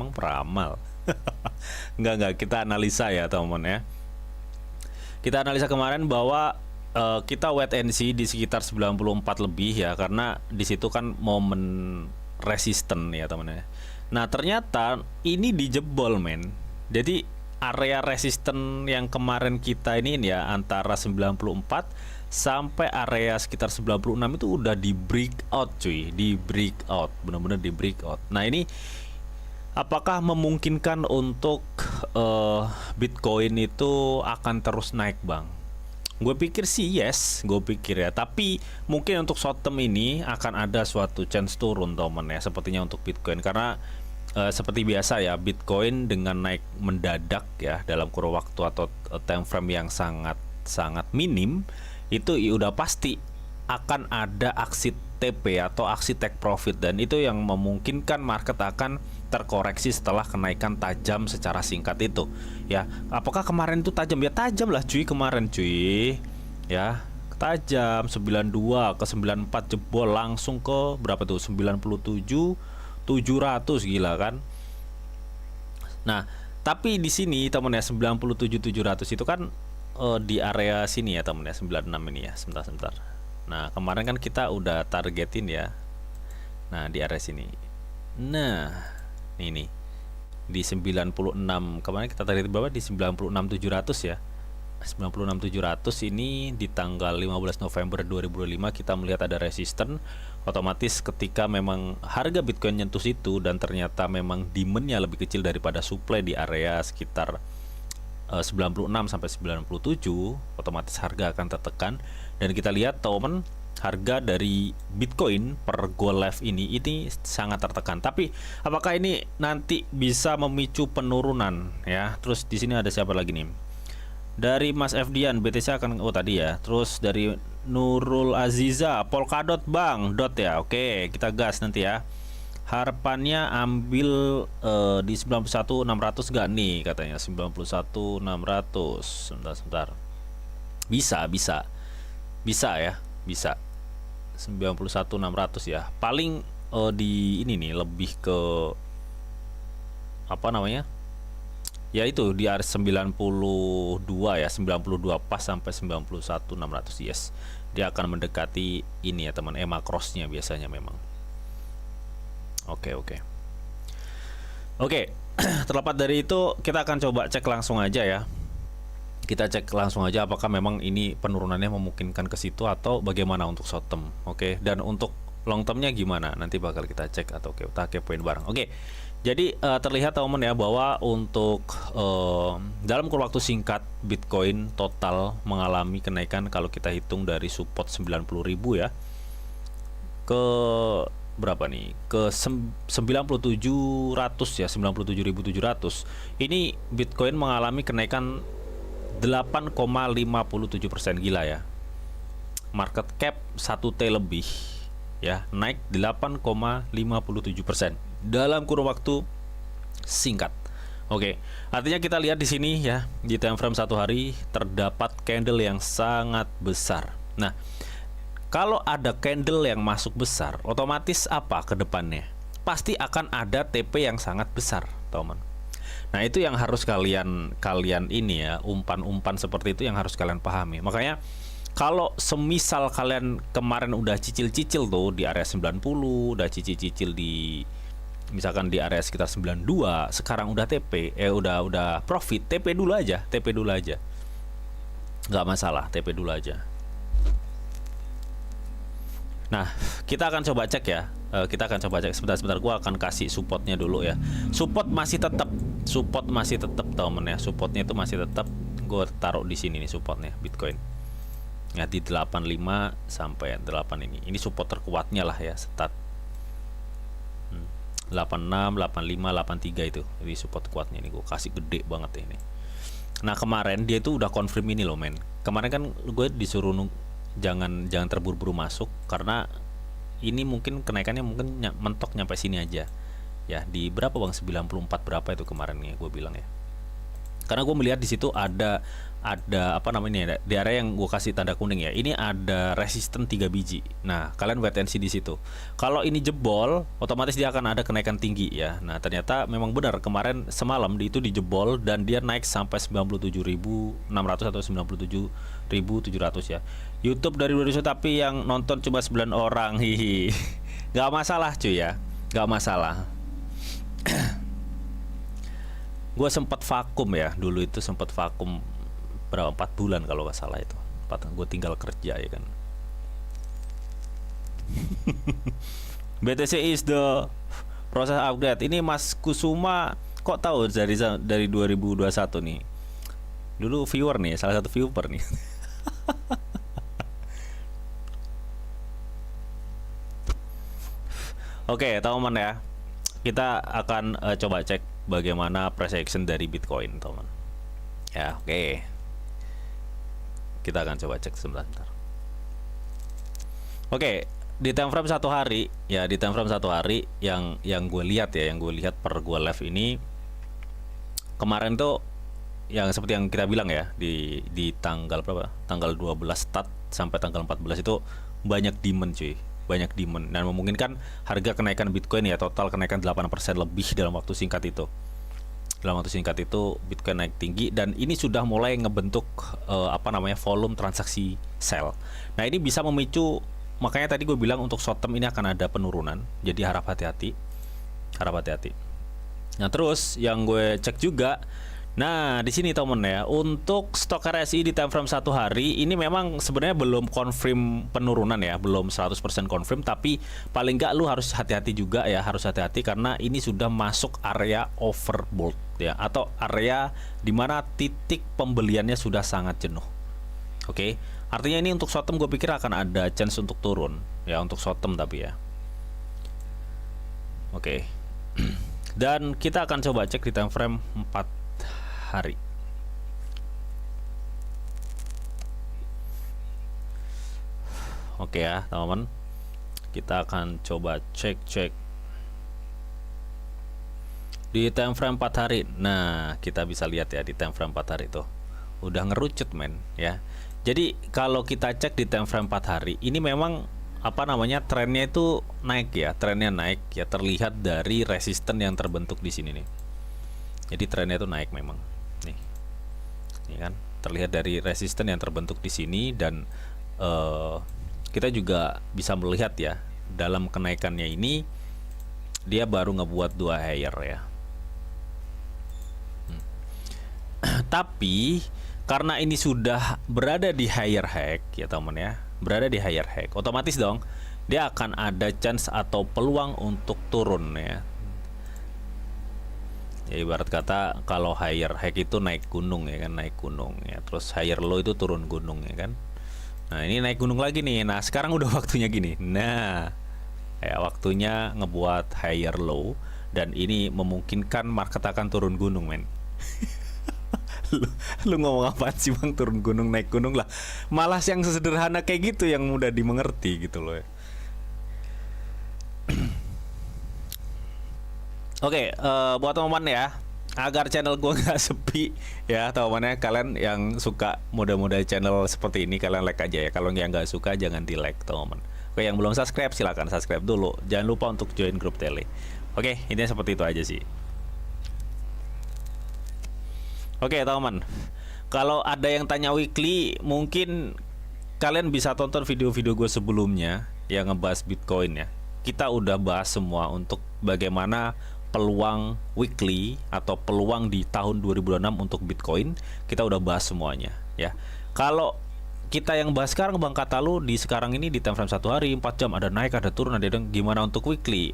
emang peramal. Enggak, kita analisa ya teman ya. Kita analisa kemarin bahwa kita wait and see di sekitar 94 lebih ya, karena di situ kan momen resisten ya teman ya. Nah ternyata ini dijebol men. Jadi area resisten yang kemarin kita ini ya antara 94 sampai area sekitar 96 itu udah di breakout cuy, di breakout, benar-benar di breakout. Nah ini apakah memungkinkan untuk Bitcoin itu akan terus naik bang? Gue pikir sih yes, gue pikir ya. Tapi mungkin untuk short term ini akan ada suatu chance turun teman ya, sepertinya untuk Bitcoin. Karena seperti biasa ya, Bitcoin dengan naik mendadak ya dalam kurun waktu atau time frame yang sangat minim, itu udah pasti akan ada aksi TP atau aksi take profit, dan itu yang memungkinkan market akan terkoreksi setelah kenaikan tajam secara singkat itu ya. Apakah kemarin itu tajam? Ya tajam lah cuy, kemarin cuy ya, tajam 92 ke 94, jebol langsung ke berapa tuh, 97 700, gila kan. Nah tapi di sini temen ya, 97 700 itu kan di area sini ya temen ya, 96 ini ya, sebentar. Nah kemarin kan kita udah targetin ya, nah di area sini. Nah ini di 96 kemarin kita target berapa, di 96 700 ya, 96 700 ini di tanggal 15 November 2025 kita melihat ada resisten. Otomatis ketika memang harga Bitcoin nyentuh situ dan ternyata memang demandnya lebih kecil daripada supply di area sekitar 96 sampai 97, otomatis harga akan tertekan. Dan kita lihat teman, harga dari Bitcoin per gold leaf ini sangat tertekan. Tapi apakah ini nanti bisa memicu penurunan ya? Terus di sini ada siapa lagi nih? Dari Mas Fdian, BTC akan tadi ya. Terus dari Nurul Aziza, Polkadot bang, dot ya. Oke, kita gas nanti ya. Harapannya ambil di 91.600 gak nih katanya, 91.600. Sebentar. Bisa ya, bisa. 91.600 ya. Paling di ini nih lebih ke apa namanya? Ya itu di area 92 ya, 92 pas sampai 91.600. Yes. Dia akan mendekati ini ya teman, EMA cross-nya biasanya memang. Oke. Terlepas dari itu kita akan coba cek langsung aja ya. Kita cek langsung aja apakah memang ini penurunannya memungkinkan ke situ atau bagaimana untuk short term. Oke, dan untuk long termnya gimana? Nanti bakal kita cek atau kita kepoin bareng. Oke. Jadi terlihat teman ya bahwa untuk dalam kurun waktu singkat Bitcoin total mengalami kenaikan kalau kita hitung dari support 90.000 ya ke berapa nih, ke 9700 ya, 97.700. Ini Bitcoin mengalami kenaikan 8,57%, gila ya. Market cap 1T lebih ya, naik 8,57% dalam kurun waktu singkat. Oke, artinya kita lihat di sini ya, di time frame 1 hari terdapat candle yang sangat besar. Nah, kalau ada candle yang masuk besar, otomatis apa ke depannya? Pasti akan ada TP yang sangat besar, teman. Nah, itu yang harus kalian ini ya, umpan-umpan seperti itu yang harus kalian pahami. Makanya kalau semisal kalian kemarin udah cicil-cicil tuh di area 90, udah cicil-cicil di misalkan di area sekitar 92, sekarang udah TP, udah profit, TP dulu aja, nggak masalah, TP dulu aja. Nah, kita akan coba cek ya, sebentar, gua akan kasih supportnya dulu ya. Support masih tetap temen ya, supportnya itu masih tetap, gue taruh di sini nih supportnya Bitcoin ya, di 85 sampai 8 ini support terkuatnya lah ya, start 86, 85, 83 itu. Jadi support kuatnya ini gue kasih gede banget ini. Nah, kemarin dia itu udah confirm ini loh, men. Kemarin kan gue disuruh jangan terburu-buru masuk karena ini mungkin kenaikannya mungkin mentok nyampe sini aja. Ya, di berapa bang? 94 berapa itu kemarin nih gue bilang ya. Karena gue melihat di situ ada apa namanya, di area yang gue kasih tanda kuning ya. Ini ada resisten 3 biji. Nah, kalian wait and see di situ. Kalau ini jebol, otomatis dia akan ada kenaikan tinggi ya. Nah, ternyata memang benar kemarin semalam itu dijebol dan dia naik sampai 97.600 atau 97.700 ya. YouTube dari 2000 tapi yang nonton cuma 9 orang. Hihi. Gak masalah cuy ya. Gak masalah. Gue sempat vakum ya, dulu itu sempat vakum berapa 4 bulan kalau nggak salah itu. Gue tinggal kerja ya kan. BTC is the process upgrade. Ini Mas Kusuma kok tahu dari 2021 nih. Dulu viewer nih, salah satu viewer nih. Oke, teman-teman ya. Kita akan coba cek bagaimana price action dari Bitcoin, teman. Ya, oke. Kita akan coba cek sebentar. Oke, di time frame 1 hari, ya di time frame 1 hari yang gue lihat ya, yang gue lihat per gue live ini kemarin tuh yang seperti yang kita bilang ya, di tanggal berapa? Tanggal 12 start sampai tanggal 14 itu banyak demand cuy. Banyak demand dan memungkinkan harga kenaikan Bitcoin ya, total kenaikan 8% lebih dalam waktu singkat itu. Dalam waktu singkat itu Bitcoin naik tinggi dan ini sudah mulai ngebentuk volume transaksi sell. Nah, ini bisa memicu, makanya tadi gue bilang untuk short term ini akan ada penurunan. Jadi harap hati-hati. Harap hati-hati. Nah, terus yang gue cek juga, nah di sini temen ya, untuk stok RSI di time frame 1 hari ini memang sebenarnya belum confirm penurunan ya, belum 100% confirm, tapi paling nggak lu harus hati-hati juga ya, harus hati-hati karena ini sudah masuk area overbought ya, atau area dimana titik pembeliannya sudah sangat jenuh. Oke, artinya ini untuk short term gue pikir akan ada chance untuk turun ya, untuk short term tapi ya. Oke. Dan kita akan coba cek di time frame 4 hari. Oke ya teman-teman, kita akan coba cek di time frame 4 hari. Nah, kita bisa lihat ya di time frame 4 hari itu udah ngerucut men ya. Jadi kalau kita cek di time frame 4 hari ini memang trennya itu naik ya, trennya naik ya, terlihat dari resisten yang terbentuk di sini nih. Jadi trennya itu naik memang. Nih kan terlihat dari resisten yang terbentuk di sini dan kita juga bisa melihat ya dalam kenaikannya ini dia baru ngebuat 2 higher ya. Tapi karena ini sudah berada di higher high ya teman ya, berada di higher high, otomatis dong dia akan ada chance atau peluang untuk turun ya. Ya ibarat kata kalau higher high itu naik gunung ya kan, naik gunung ya, terus higher low itu turun gunung ya kan. Nah, ini naik gunung lagi nih. Nah, sekarang udah waktunya gini. Nah, ya waktunya ngebuat higher low dan ini memungkinkan market akan turun gunung men. lu ngomong apa sih bang, turun gunung naik gunung lah, malah yang sesederhana kayak gitu yang mudah dimengerti gitu loh ya. Oke, buat teman-teman ya, agar channel gue nggak sepi ya teman-teman ya, kalian yang suka model-model channel seperti ini kalian like aja ya, kalau yang nggak suka jangan di like teman-teman. Oke, yang belum subscribe silahkan subscribe dulu, jangan lupa untuk join grup tele. Oke, intinya seperti itu aja sih. Oke teman-teman, kalau ada yang tanya weekly mungkin kalian bisa tonton video-video gue sebelumnya yang ngebahas Bitcoin ya. Kita udah bahas semua untuk bagaimana peluang weekly atau peluang di tahun 2026 untuk Bitcoin, kita udah bahas semuanya ya. Kalau kita yang bahas sekarang Bang Katalu di sekarang ini di time frame 1 hari 4 jam ada naik ada turun, ada gimana untuk weekly?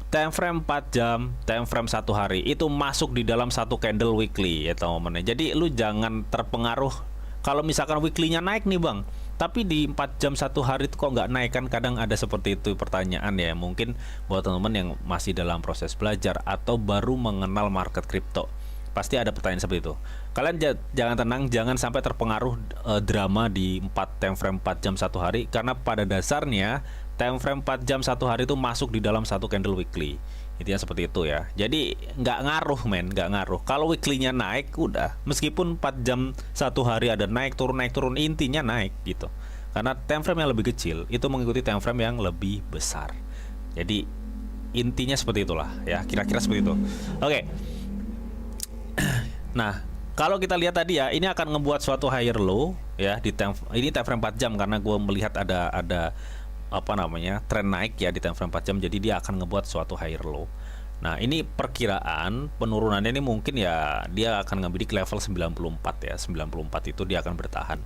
Time frame 4 jam, time frame 1 hari itu masuk di dalam satu candle weekly ya teman-teman. Jadi lu jangan terpengaruh kalau misalkan weekly-nya naik nih Bang, tapi di 4 jam 1 hari itu kok nggak naik kan, kadang ada seperti itu pertanyaan ya. Mungkin buat teman-teman yang masih dalam proses belajar atau baru mengenal market crypto, pasti ada pertanyaan seperti itu. Kalian jangan tenang, jangan sampai terpengaruh drama di 4 time frame 4 jam 1 hari, karena pada dasarnya time frame 4 jam 1 hari itu masuk di dalam satu candle weekly Intinya seperti itu ya. Jadi nggak ngaruh men, nggak ngaruh. Kalau weekly-nya naik udah, meskipun 4 jam satu hari ada naik turun, intinya naik gitu. Karena time frame yang lebih kecil itu mengikuti time frame yang lebih besar. Jadi intinya seperti itulah ya, kira-kira seperti itu. Oke. Nah, kalau kita lihat tadi ya, ini akan ngebuat suatu higher low ya di ini time frame 4 jam karena gue melihat ada apa namanya tren naik ya di time frame 4 jam, jadi dia akan ngebuat suatu higher low. Nah ini perkiraan penurunannya ini mungkin ya dia akan ngambil di level 94 ya, 94 itu dia akan bertahan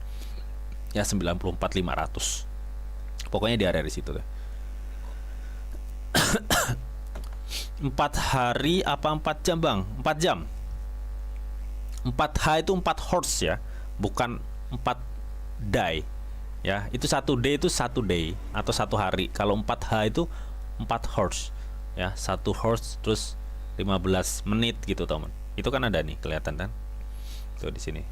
ya, 94.500 pokoknya di area di situ deh. 4 hari apa 4 jam bang? 4 jam 4H itu 4 horse ya, bukan 4 day ya. Itu 1 day itu 1 day atau 1 hari. Kalau 4H itu 4 horse ya, 1 horse terus 15 menit gitu teman. Itu kan ada nih kelihatan kan tuh di sini.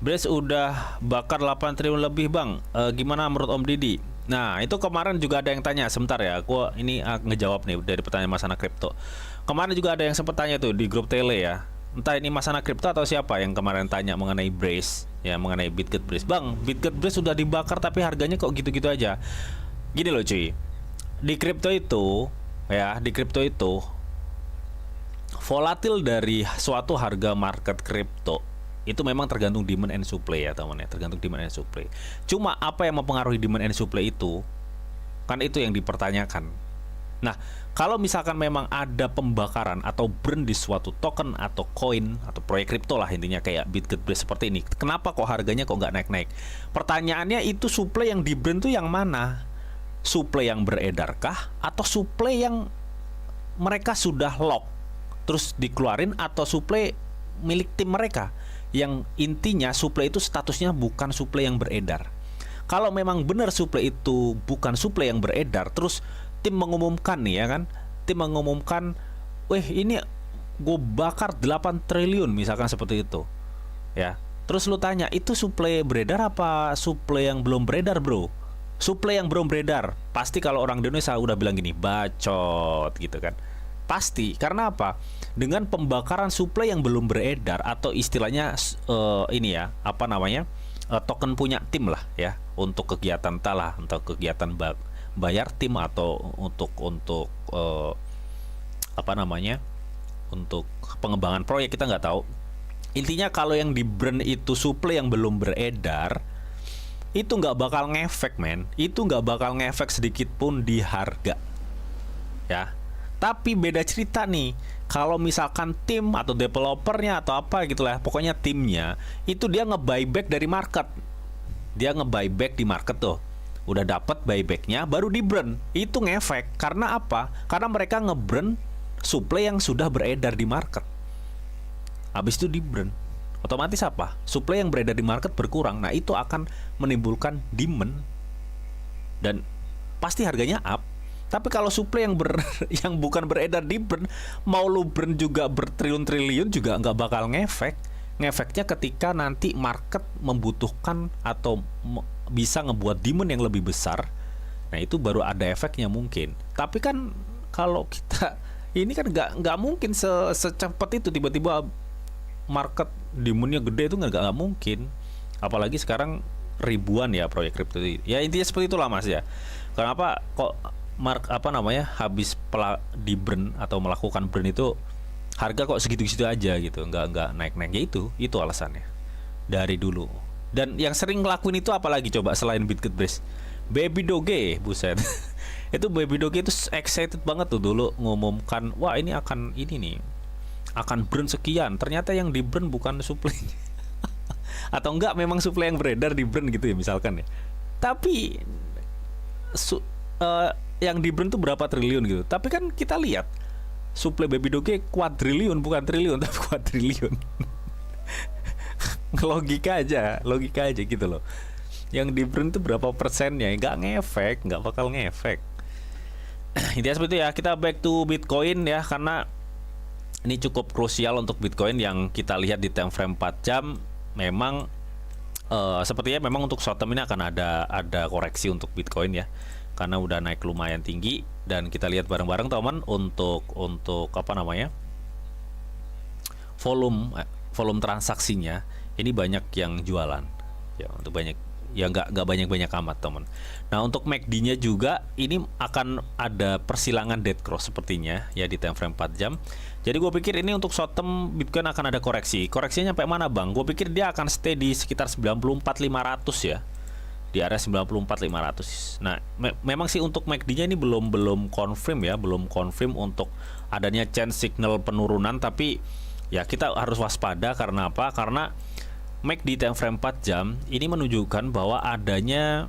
Brace udah bakar 8 triliun lebih bang, gimana menurut Om Didi? Nah itu kemarin juga ada yang tanya, sebentar ya, gua ini ngejawab nih dari pertanyaan Mas Anak Kripto. Kemarin juga ada yang sempat tanya tuh di grup tele ya, entah ini Mas Anak Kripto atau siapa yang kemarin tanya mengenai Brace ya, mengenai Bitget Brace. Bang, Bitget Brace sudah dibakar tapi harganya kok gitu-gitu aja. Gini loh cuy, di kripto itu ya, di kripto itu volatil dari suatu harga market kripto itu memang tergantung demand and supply ya teman ya, tergantung demand and supply. Cuma apa yang mempengaruhi demand and supply itu kan itu yang dipertanyakan. Nah, kalau misalkan memang ada pembakaran atau burn di suatu token atau koin atau proyek kripto lah intinya kayak Bitget Brace seperti ini, kenapa kok harganya kok nggak naik-naik? Pertanyaannya itu supply yang di burn tuh yang mana? Supply yang beredarkah atau supply yang mereka sudah lock terus dikeluarin, atau supply milik tim mereka yang intinya supply itu statusnya bukan supply yang beredar? Kalau memang benar supply itu bukan supply yang beredar, terus tim mengumumkan nih ya kan, tim mengumumkan, weh ini gue bakar 8 triliun misalkan seperti itu ya, terus lu tanya itu supply beredar apa supply yang belum beredar bro? Supply yang belum beredar pasti, kalau orang Indonesia udah bilang gini, bacot gitu kan, pasti. Karena apa? Dengan pembakaran supply yang belum beredar atau istilahnya ini ya, apa namanya, token punya tim lah ya, untuk kegiatan talah, untuk kegiatan bayar tim atau untuk apa namanya, untuk pengembangan proyek, kita nggak tahu. Intinya kalau yang di burn itu supply yang belum beredar, itu nggak bakal ngefek men, itu nggak bakal ngefek sedikit pun di harga ya. Tapi beda cerita nih kalau misalkan tim atau developernya atau apa gitu lah, pokoknya timnya itu dia nge-buyback dari market, dia nge-buyback di market tuh, udah dapat buybacknya baru di burn, itu ngefek. Karena apa? Karena mereka nge-burn supply yang sudah beredar di market, habis itu di burn, otomatis apa? Supply yang beredar di market berkurang. Nah itu akan menimbulkan demand dan pasti harganya up. Tapi kalau supply yang bukan beredar di burn, mau lu burn juga bertriliun-triliun juga nggak bakal ngefek. Ngefeknya ketika nanti market membutuhkan atau bisa ngebuat demand yang lebih besar. Nah itu baru ada efeknya mungkin. Tapi kan kalau kita ini kan nggak mungkin secepat itu tiba-tiba market demandnya gede, itu nggak mungkin. Apalagi sekarang ribuan ya proyek kripto. Ya intinya seperti itulah mas ya. Kenapa kok apa namanya habis di burn atau melakukan burn itu harga kok segitu-segitu aja gitu, nggak naik-naik ya, itu alasannya dari dulu. Dan yang sering ngelakuin itu apalagi coba selain Bitget Brace? Baby Doge, buset. Itu Baby Doge itu excited banget tuh dulu ngumumkan, wah ini nih akan burn sekian, ternyata yang di burn bukan supply atau enggak memang supply yang beredar di burn gitu ya misalkan ya, tapi yang di burn tuh berapa triliun gitu. Tapi kan kita lihat supply Baby Doge kuadriliun, bukan triliun tapi kuadriliun. logika aja gitu loh. Yang di burn tuh berapa persennya, nggak ngefek, nggak bakal ngefek. Intinya seperti itu ya. Kita back to Bitcoin ya, karena ini cukup krusial untuk Bitcoin yang kita lihat di time frame 4 jam. Memang sepertinya memang untuk short term ini akan ada koreksi untuk Bitcoin ya. karena udah naik lumayan tinggi. Dan kita lihat bareng-bareng teman untuk apa namanya, volume transaksinya ini banyak yang jualan ya, untuk banyak ya, nggak banyak amat teman. Nah untuk MACD-nya juga ini akan ada persilangan dead cross sepertinya ya di time frame 4 jam. Jadi gue pikir ini untuk short term Bitcoin akan ada koreksinya sampai mana bang? Gue pikir dia akan stay di sekitar 94.500 ya, di area 94.500. Nah memang sih untuk MACD-nya ini belum confirm ya, belum confirm untuk adanya chance signal penurunan, tapi ya kita harus waspada. Karena apa? Karena MACD time frame 4 jam ini menunjukkan bahwa adanya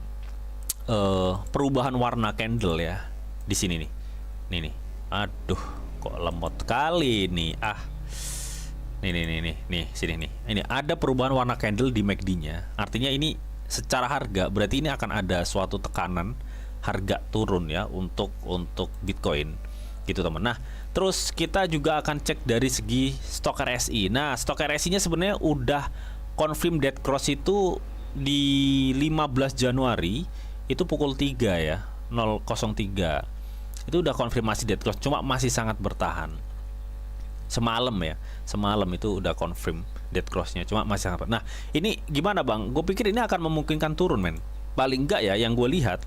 perubahan warna candle ya di sini nih. Nih. Aduh, kok lemot kali nih. Nih, sini nih. Ini ada perubahan warna candle di MACD-nya. Artinya ini secara harga berarti ini akan ada suatu tekanan harga turun ya untuk Bitcoin gitu teman. Nah, terus kita juga akan cek dari segi stok RSI. Nah, stok RSI-nya sebenarnya udah confirm dead cross itu di 15 Januari itu pukul 3 ya, 003. Itu udah konfirmasi dead cross, cuma masih sangat bertahan. Semalam itu udah confirm dead cross-nya, cuma masih sangat. Nah, ini gimana bang? Gue pikir ini akan memungkinkan turun men. Paling enggak ya, yang gue lihat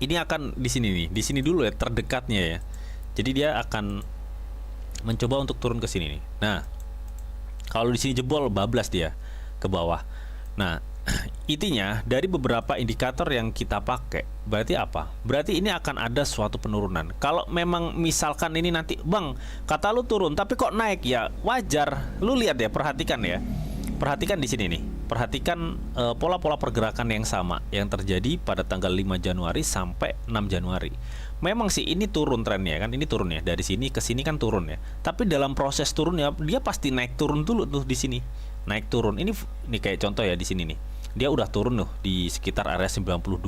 ini akan di sini nih, di sini dulu ya terdekatnya ya. Jadi dia akan mencoba untuk turun ke sini nih. Nah, kalau di sini jebol bablas dia ke bawah. Nah, intinya dari beberapa indikator yang kita pakai, berarti apa? Berarti ini akan ada suatu penurunan. Kalau memang misalkan ini nanti, bang, kata lu turun, tapi kok naik ya, wajar. Lu lihat ya, perhatikan ya, perhatikan di sini nih, perhatikan pola-pola pergerakan yang sama yang terjadi pada tanggal 5 Januari sampai 6 Januari. Memang sih ini turun trennya kan, ini turun ya, dari sini ke sini kan turun ya. Tapi dalam proses turunnya dia pasti naik turun dulu tuh di sini, naik turun. Ini kayak contoh ya di sini nih. Dia udah turun tuh di sekitar area 92.000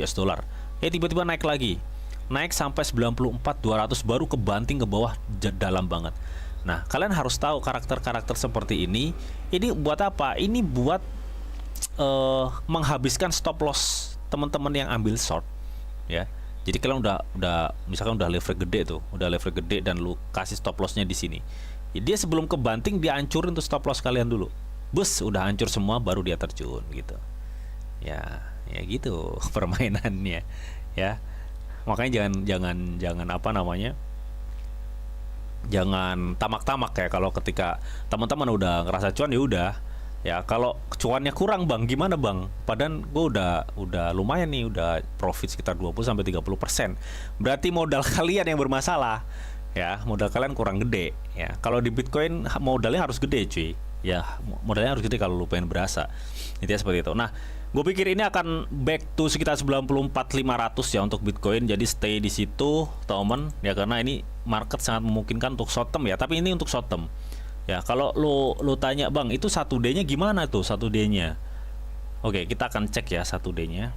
US dollar. Tiba-tiba naik lagi. Naik sampai 94.200 baru kebanting ke bawah dalam banget. Nah, kalian harus tahu karakter-karakter seperti ini buat apa? Ini buat menghabiskan stop loss teman-teman yang ambil short ya. Jadi kalian udah misalkan udah leverage gede tuh, dan lu kasih stop lossnya di sini. Ya, dia sebelum kebanting dia hancurin tuh stop loss kalian dulu. Bus udah hancur semua baru dia terjun gitu. Ya gitu permainannya ya. Makanya jangan apa namanya? Jangan tamak-tamak ya kalau ketika teman-teman udah ngerasa cuan ya udah. Ya kalau cuannya kurang bang, gimana bang? Padahal gue udah lumayan nih, udah profit sekitar 20-30%. Berarti modal kalian yang bermasalah. Ya, modal kalian kurang gede. Ya, kalau di Bitcoin modalnya harus gede cuy. Ya, modalnya harus gede kalau lu pengen berasa. Intinya seperti itu. Nah, gue pikir ini akan back to sekitar 94.500 ya untuk Bitcoin. Jadi stay di situ, teman. Ya karena ini market sangat memungkinkan untuk short term ya. Tapi ini untuk short term. Ya, kalau lu tanya, "Bang, itu 1D-nya gimana tuh 1D-nya?" Oke, kita akan cek ya 1D-nya.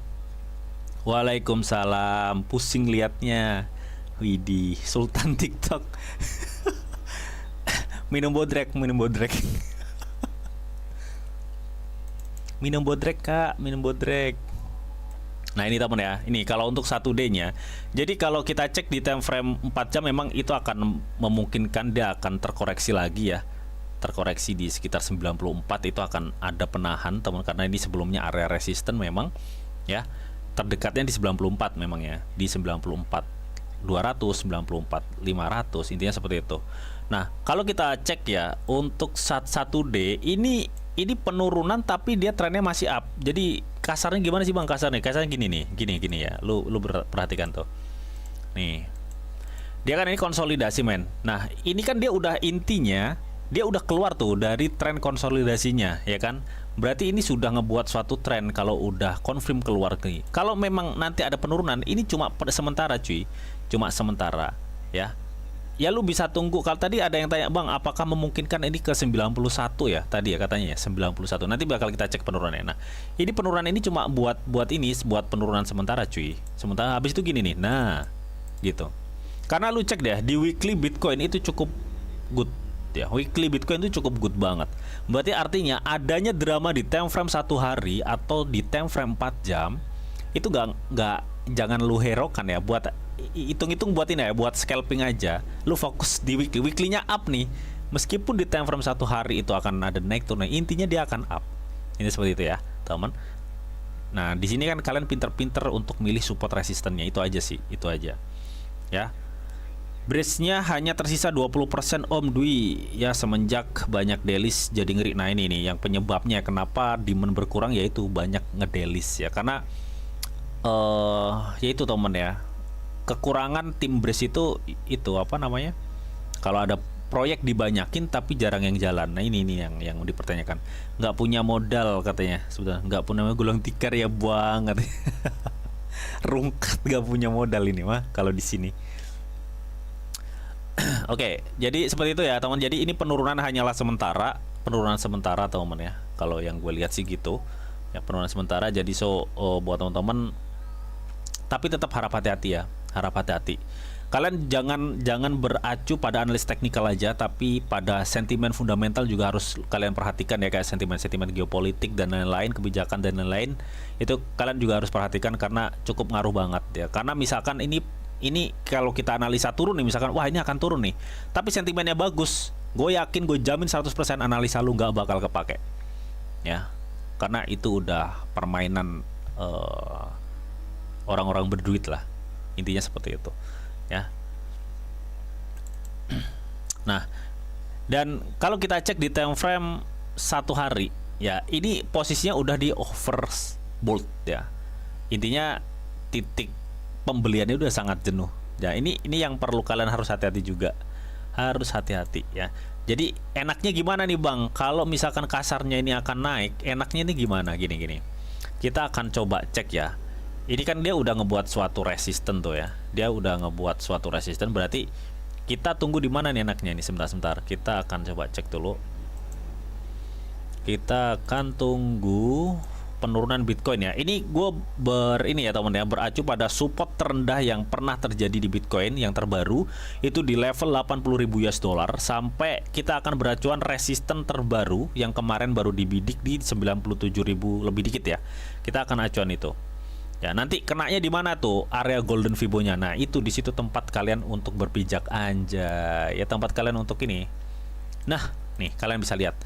Waalaikumsalam. Pusing liatnya. Widih, Sultan TikTok. Minum bodrek. Minum bodrek, Kak. Minum bodrek. Nah, ini teman ya. Ini kalau untuk 1D-nya. Jadi kalau kita cek di time frame 4 jam memang itu akan memungkinkan dia akan terkoreksi lagi ya. Terkoreksi di sekitar 94 itu akan ada penahan, teman, karena ini sebelumnya area resisten memang ya. Terdekatnya di 94 memang ya. Di 94.294.500 intinya seperti itu. Nah, kalau kita cek ya untuk 1D ini penurunan tapi dia trennya masih up. Jadi kasarnya gimana sih bang? Kasarnya gini nih, gini ya. Lu perhatikan tuh. Nih, dia kan ini konsolidasi men. Nah, ini kan dia udah intinya dia udah keluar tuh dari tren konsolidasinya, ya kan? Berarti ini sudah ngebuat suatu tren kalau udah confirm keluar nih. Kalau memang nanti ada penurunan, ini cuma pada sementara cuy. Cuma sementara, ya. Ya lu bisa tunggu. Kalau tadi ada yang tanya, "Bang, apakah memungkinkan ini ke 91 ya?" Tadi ya katanya ya, 91. Nanti bakal kita cek penurunannya. Nah, ini penurunan ini cuma buat penurunan sementara cuy. Sementara habis itu gini nih. Nah, gitu. Karena lu cek deh di weekly Bitcoin itu cukup good. Ya, weekly Bitcoin itu cukup good banget. Berarti artinya adanya drama di time frame 1 hari atau di time frame 4 jam itu nggak jangan lu herokan ya, buat hitung-hitung buat ini ya, buat scalping aja. Lu fokus di weekly-nya up nih. Meskipun di time frame 1 hari itu akan ada naik turun, intinya dia akan up. Ini seperti itu ya, teman. Nah, di sini kan kalian pinter-pinter untuk milih support resistennya, itu aja sih, itu aja. Ya. Bridge-nya hanya tersisa 20% Om Dwi ya, semenjak banyak delis jadi ngeri. Nah ini nih yang penyebabnya kenapa demand berkurang, yaitu banyak ngedelis ya, karena yaitu temen ya, kekurangan tim bridge itu apa namanya, kalau ada proyek dibanyakin tapi jarang yang jalan. Nah ini nih yang dipertanyakan, nggak punya modal katanya, sudah nggak punya gulung tikar ya bang katanya. Rungkat nggak punya modal ini mah kalau di sini. Oke, jadi seperti itu ya teman. Jadi ini penurunan hanyalah sementara, penurunan sementara teman ya. Kalau yang gue lihat sih gitu, ya penurunan sementara. Jadi buat teman-teman, tapi tetap harap hati-hati ya, harap hati-hati. Kalian jangan beracu pada analis teknikal aja, tapi pada sentimen fundamental juga harus kalian perhatikan ya, kayak sentimen-sentimen geopolitik dan lain-lain, kebijakan dan lain-lain. Itu kalian juga harus perhatikan karena cukup ngaruh banget ya. Karena misalkan ini kalau kita analisa turun nih, misalkan wah ini akan turun nih, tapi sentimennya bagus, gue yakin, gue jamin 100% analisa lu nggak bakal kepake ya, karena itu udah permainan orang-orang berduit lah, intinya seperti itu ya. Nah, dan kalau kita cek di time frame 1 hari ya, ini posisinya udah di overbought ya, intinya titik pembeliannya udah sangat jenuh. Ya, ini yang perlu kalian harus hati-hati juga. Harus hati-hati ya. Jadi enaknya gimana nih Bang? Kalau misalkan kasarnya ini akan naik, enaknya ini gimana? Gini. Kita akan coba cek ya. Ini kan dia udah ngebuat suatu resisten tuh ya. Dia udah ngebuat suatu resisten, berarti kita tunggu di mana nih enaknya ini, sebentar. Kita akan coba cek dulu. Kita akan tunggu penurunan Bitcoin ya. Ini gue ini ya teman ya, beracu pada support terendah yang pernah terjadi di Bitcoin yang terbaru itu di level 80.000 US dollar, sampai kita akan beracuan resisten terbaru yang kemarin baru dibidik di 97.000 lebih dikit ya. Kita akan acuan itu. Ya, nanti kenanya di mana tuh? Area golden Fibo-nya. Nah, itu di situ tempat kalian untuk berpijak, anjay. Ya, tempat kalian untuk ini. Nah, nih kalian bisa lihat.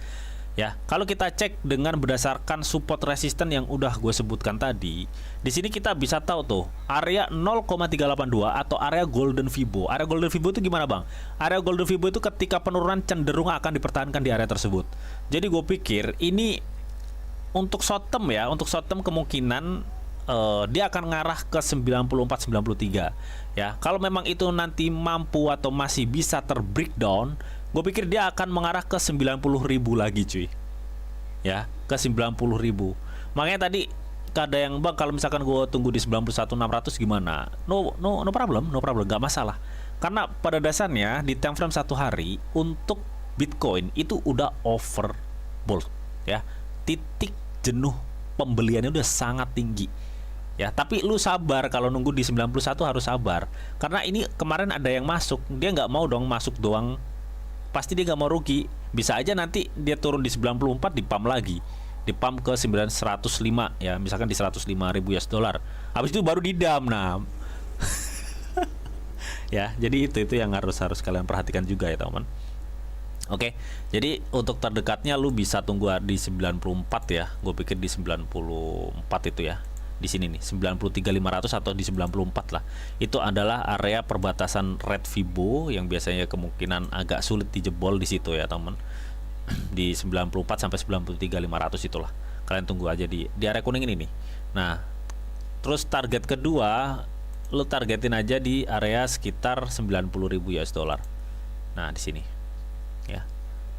Ya, kalau kita cek dengan berdasarkan support resisten yang udah gue sebutkan tadi, di sini kita bisa tahu tuh area 0,382 atau area golden Fibo. Area golden Fibo itu gimana bang? Area golden Fibo itu ketika penurunan cenderung akan dipertahankan di area tersebut. Jadi gue pikir ini untuk short term ya, untuk short term kemungkinan dia akan ngarah ke 94-93 ya. Kalau memang itu nanti mampu atau masih bisa terbreakdown, gue pikir dia akan mengarah ke 90.000 lagi cuy ya, ke 90.000. Makanya tadi ada yang bang kalau misalkan gue tunggu di 91.600 gimana, no problem, gak masalah, karena pada dasarnya di time frame 1 hari untuk Bitcoin itu udah overbought ya, titik jenuh pembeliannya udah sangat tinggi ya. Tapi lu sabar, kalau nunggu di 91 harus sabar, karena ini kemarin ada yang masuk, dia nggak mau dong masuk doang, pasti dia nggak mau rugi. Bisa aja nanti dia turun di 94 di pump lagi, di pump ke 105 ya, misalkan di 105.000 US dollar, habis itu baru didam. Nah ya, jadi itu yang harus kalian perhatikan juga ya teman. Oke, jadi untuk terdekatnya lu bisa tunggu di 94 ya, gue pikir di 94 itu ya, di sini nih 93.500 atau di 94 lah. Itu adalah area perbatasan red Fibo yang biasanya kemungkinan agak sulit dijebol di situ ya teman. Di 94 sampai 93.500 itulah. Kalian tunggu aja di area kuning ini nih. Nah, terus target kedua lu targetin aja di area sekitar 90.000 US dollar. Nah, di sini. Ya.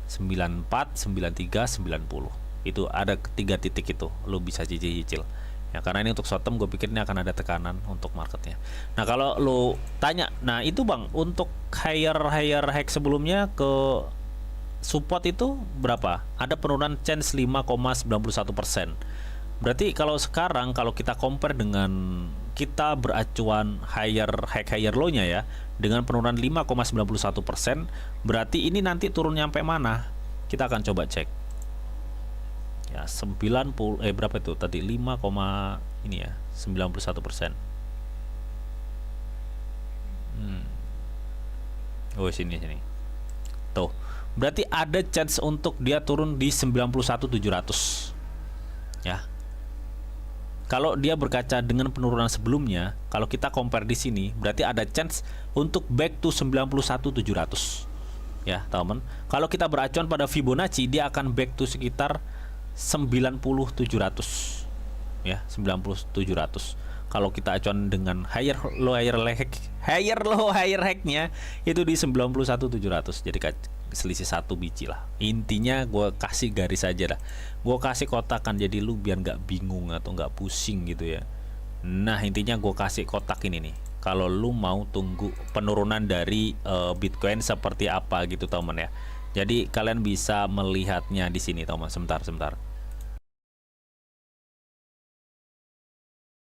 94, 93, 90. Itu ada 3 titik itu lu bisa cicil. Ya, karena ini untuk short term gue pikir ini akan ada tekanan untuk marketnya. Nah, kalau lo tanya, nah itu bang untuk higher high sebelumnya ke support itu berapa? Ada penurunan chance 5,91%. Berarti kalau sekarang kalau kita compare dengan kita beracuan higher low-nya ya, dengan penurunan 5,91%, berarti ini nanti turun nyampe mana? Kita akan coba cek. Ya, 90 berapa itu tadi, 5, ini ya 91%. Oh, sini sini. Tuh. Berarti ada chance untuk dia turun di 91.700. Ya. Kalau dia berkaca dengan penurunan sebelumnya, kalau kita compare di sini, berarti ada chance untuk back to 91.700. Ya, teman. Kalau kita beracuan pada Fibonacci, dia akan back to sekitar 90.700. Ya, 90.700. Kalau kita acuan dengan higher low higher hacknya itu di 91.700. Jadi selisih 1 biji lah. Intinya gue kasih garis aja lah. Gue kasih kotakan jadi lu biar nggak bingung atau nggak pusing gitu ya. Nah, intinya gue kasih kotak ini nih. Kalau lu mau tunggu penurunan dari Bitcoin seperti apa gitu teman ya. Jadi kalian bisa melihatnya di sini teman. Sebentar.